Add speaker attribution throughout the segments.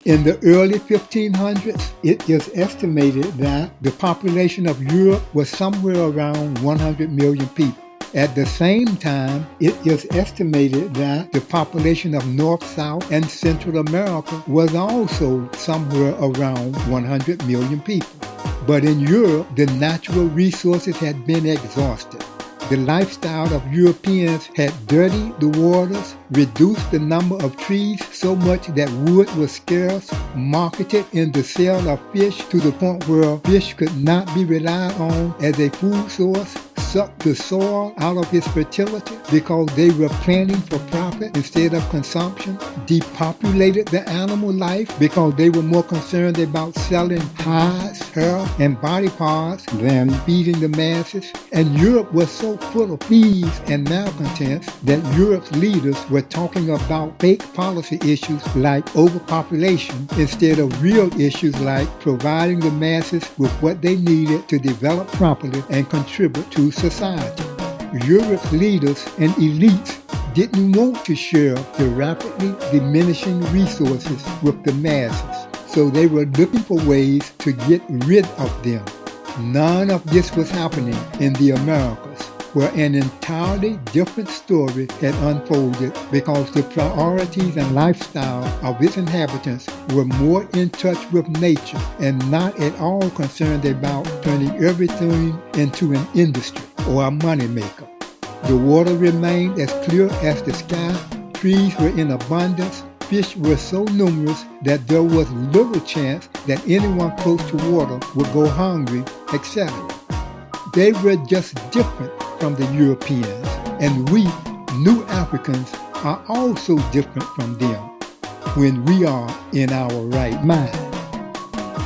Speaker 1: In the early 1500s, it is estimated that the population of Europe was somewhere around 100 million people. At the same time, it is estimated that the population of North, South, and Central America was also somewhere around 100 million people. But in Europe, the natural resources had been exhausted. The lifestyle of Europeans had dirtied the waters, reduced the number of trees so much that wood was scarce, marketed in the sale of fish to the point where fish could not be relied on as a food source, sucked the soil out of its fertility because they were planting for profit instead of consumption, depopulated the animal life because they were more concerned about selling hides, hair, and body parts than feeding the masses. And Europe was so full of thieves and malcontents that Europe's leaders were talking about fake policy issues like overpopulation instead of real issues like providing the masses with what they needed to develop properly and contribute to society. Europe's leaders and elites didn't want to share the rapidly diminishing resources with the masses, so they were looking for ways to get rid of them. None of this was happening in the Americas, where an entirely different story had unfolded because the priorities and lifestyle of its inhabitants were more in touch with nature and not at all concerned about turning everything into an industry or a moneymaker. The water remained as clear as the sky, trees were in abundance, fish were so numerous that there was little chance that anyone close to water would go hungry, etc. They were just different from the Europeans, and we, new Africans, are also different from them when we are in our right mind.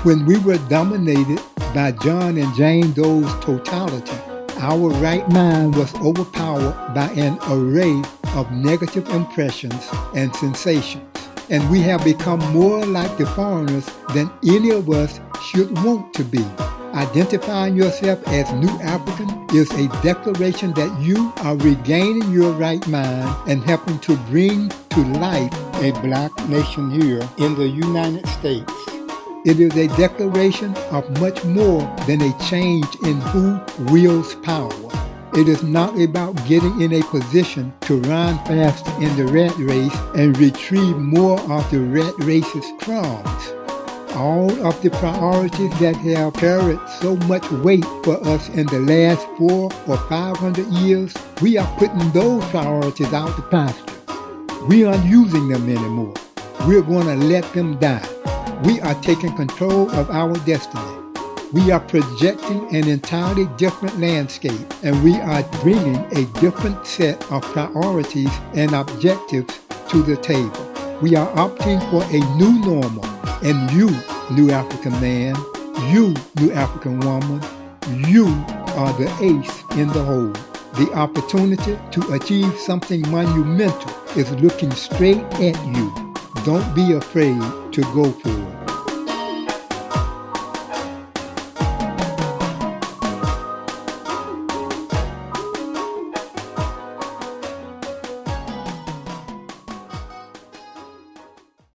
Speaker 1: When we were dominated by John and Jane Doe's totality, our right mind was overpowered by an array of negative impressions and sensations, and we have become more like the foreigners than any of us should want to be. Identifying yourself as New African is a declaration that you are regaining your right mind and helping to bring to life a black nation here in the United States. It is a declaration of much more than a change in who wields power. It is not about getting in a position to run faster in the rat race and retrieve more of the rat race's crumbs. All of the priorities that have carried so much weight for us in the last 400 or 500 years, we are putting those priorities out to pasture. We aren't using them anymore. We're going to let them die. We are taking control of our destiny. We are projecting an entirely different landscape, and we are bringing a different set of priorities and objectives to the table. We are opting for a new normal, and you, New African man, you, New African woman, you are the ace in the hole. The opportunity to achieve something monumental is looking straight at you. Don't be afraid to go for it.